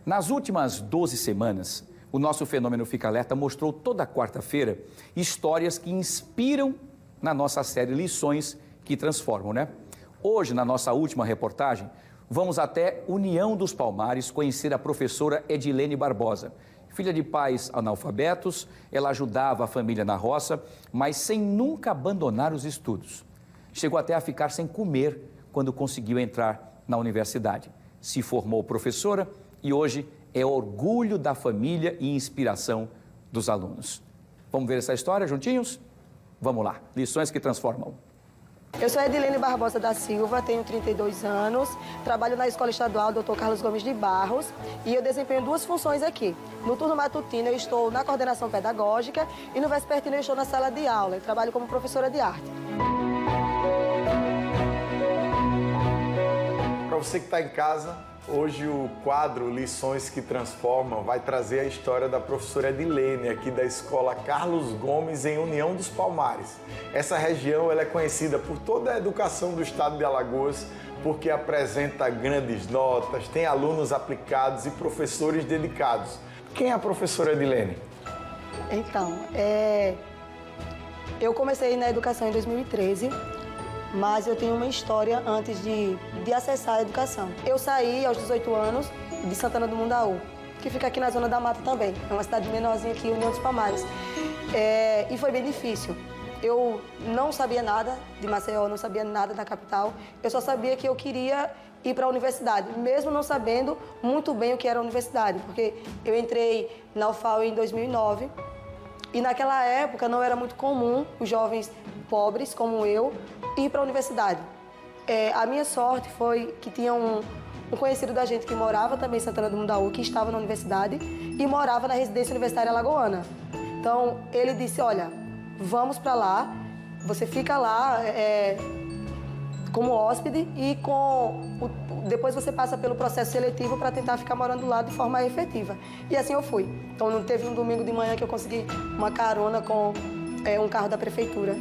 Nas últimas 12 semanas, o nosso Fenômeno Fica Alerta mostrou toda quarta-feira histórias que inspiram na nossa série Lições que Transformam, né? Hoje, na nossa última reportagem, vamos até União dos Palmares conhecer a professora Edilene Barbosa. Filha de pais analfabetos, ela ajudava a família na roça, mas sem nunca abandonar os estudos. Chegou até a ficar sem comer quando conseguiu entrar na universidade. Se formou professora e hoje é orgulho da família e inspiração dos alunos. Vamos ver essa história juntinhos? Vamos lá, Lições que Transformam. Eu sou Edilene Barbosa da Silva, tenho 32 anos, trabalho na Escola Estadual Dr. Carlos Gomes de Barros e eu desempenho duas funções aqui. No turno matutino eu estou na coordenação pedagógica e no vespertino eu estou na sala de aula. Eu trabalho como professora de arte. Para você que está em casa, hoje o quadro Lições que Transformam vai trazer a história da professora Edilene, aqui da Escola Carlos Gomes, em União dos Palmares. Essa região ela é conhecida por toda a educação do estado de Alagoas, porque apresenta grandes notas, tem alunos aplicados e professores dedicados. Quem é a professora Edilene? Então, eu comecei na educação em 2013, mas eu tenho uma história antes de acessar a educação. Eu saí aos 18 anos de Santana do Mundaú, que fica aqui na zona da mata também. É uma cidade menorzinha aqui, União dos Palmares. E foi bem difícil. Eu não sabia nada de Maceió, não sabia nada da capital. Eu só sabia que eu queria ir para a universidade, mesmo não sabendo muito bem o que era a universidade, porque eu entrei na UFAL em 2009 e naquela época não era muito comum os jovens pobres como eu ir para a universidade. A minha sorte foi que tinha um conhecido da gente que morava também em Santana do Mundaú, que estava na universidade e morava na residência universitária alagoana. Então, ele disse, olha, vamos para lá, você fica lá como hóspede e depois você passa pelo processo seletivo para tentar ficar morando lá de forma efetiva. E assim eu fui. Então, não teve um domingo de manhã que eu consegui uma carona com um carro da prefeitura.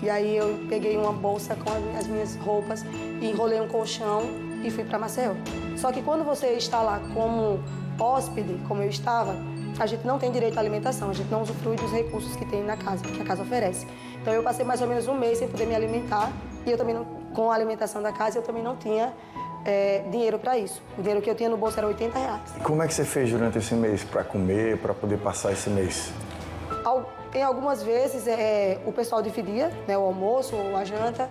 E aí eu peguei uma bolsa com as minhas roupas e enrolei um colchão e fui para Maceió. Só que quando você está lá como hóspede, como eu estava, a gente não tem direito à alimentação, a gente não usufrui dos recursos que tem na casa, que a casa oferece. Então eu passei mais ou menos um mês sem poder me alimentar e eu também não, com a alimentação da casa eu também não tinha dinheiro para isso. O dinheiro que eu tinha no bolso era R$80. E como é que você fez durante esse mês para comer, para poder passar esse mês? Em algumas vezes o pessoal dividia, né, o almoço ou a janta,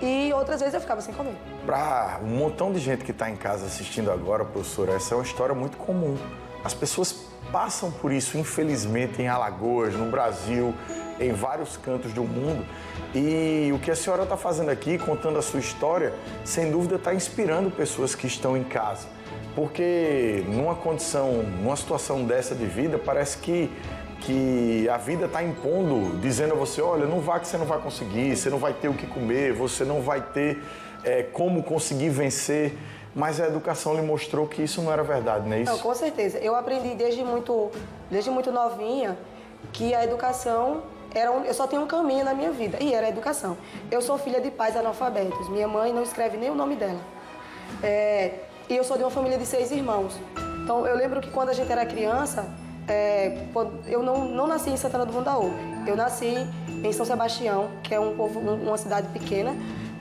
e outras vezes eu ficava sem comer. Para um montão de gente que está em casa assistindo agora, professora, essa é uma história muito comum. As pessoas passam por isso, infelizmente, em Alagoas, no Brasil, em vários cantos do mundo. E o que a senhora está fazendo aqui, contando a sua história, sem dúvida está inspirando pessoas que estão em casa. Porque numa situação dessa de vida, parece que a vida está impondo, dizendo a você, olha, não vá que você não vai conseguir, você não vai ter o que comer, você não vai ter como conseguir vencer. Mas a educação lhe mostrou que isso não era verdade, não é isso? Não, com certeza. Eu aprendi desde muito novinha que a educação eu só tinha um caminho na minha vida, e era a educação. Eu sou filha de pais analfabetos. Minha mãe não escreve nem o nome dela. E eu sou de uma família de 6 irmãos. Então, eu lembro que quando a gente era criança, eu não nasci em Santana do Mundaú. Eu nasci em São Sebastião, que é uma cidade pequena,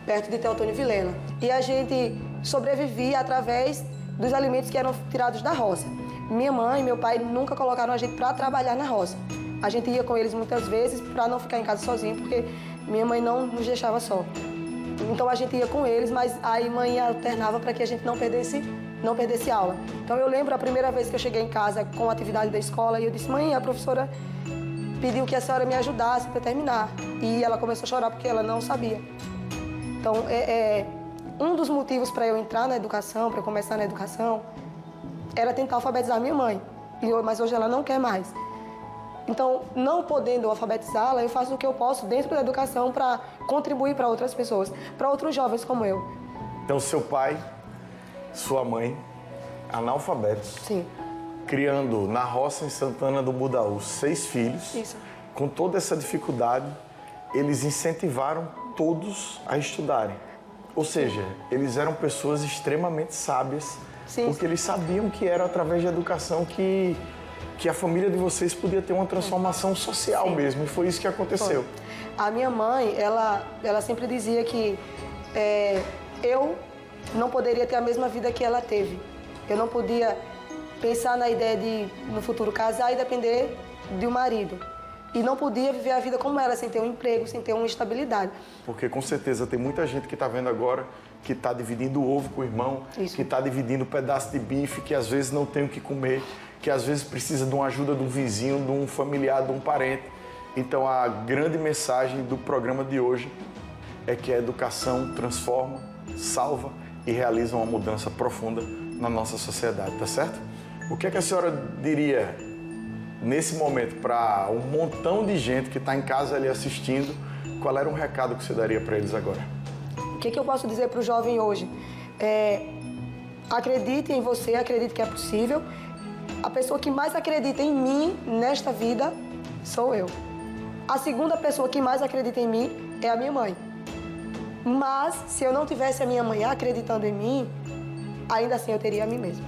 perto de Teotônio Vilela. E a gente sobrevivia através dos alimentos que eram tirados da roça. Minha mãe e meu pai nunca colocaram a gente para trabalhar na roça. A gente ia com eles muitas vezes para não ficar em casa sozinho, porque minha mãe não nos deixava só. Então a gente ia com eles, mas aí a mãe alternava para que a gente não perdesse aula. Então eu lembro a primeira vez que eu cheguei em casa com a atividade da escola e eu disse, mãe, a professora pediu que a senhora me ajudasse para terminar. E ela começou a chorar porque ela não sabia. Então, um dos motivos para eu entrar na educação, para começar na educação, era tentar alfabetizar minha mãe. Mas hoje ela não quer mais. Então, não podendo alfabetizá-la, eu faço o que eu posso dentro da educação para contribuir para outras pessoas, para outros jovens como eu. Então, seu pai, sua mãe, analfabetos. Sim. Criando na roça em Santana do Mundaú 6 filhos. Isso. Com toda essa dificuldade, eles incentivaram todos a estudarem. Ou seja, eles eram pessoas extremamente sábias Sim, porque eles sabiam que era através da educação que a família de vocês podia ter uma transformação social mesmo, e foi isso que aconteceu. A minha mãe, ela sempre dizia que eu não poderia ter a mesma vida que ela teve. Eu não podia pensar na ideia de, no futuro, casar e depender de um marido. E não podia viver a vida como ela, sem ter um emprego, sem ter uma estabilidade. Porque com certeza tem muita gente que está vendo agora que está dividindo o ovo com o irmão, Isso. que está dividindo um pedaço de bife, que às vezes não tem o que comer, que às vezes precisa de uma ajuda de um vizinho, de um familiar, de um parente. Então a grande mensagem do programa de hoje é que a educação transforma, salva e realiza uma mudança profunda na nossa sociedade, tá certo? O que é que a senhora diria nesse momento para um montão de gente que está em casa ali assistindo? Qual era um recado que você daria para eles agora? O que eu posso dizer para o jovem hoje? Acredite em você, acredite que é possível. A pessoa que mais acredita em mim nesta vida sou eu. A segunda pessoa que mais acredita em mim é a minha mãe. Mas, se eu não tivesse a minha mãe acreditando em mim, ainda assim eu teria a mim mesma.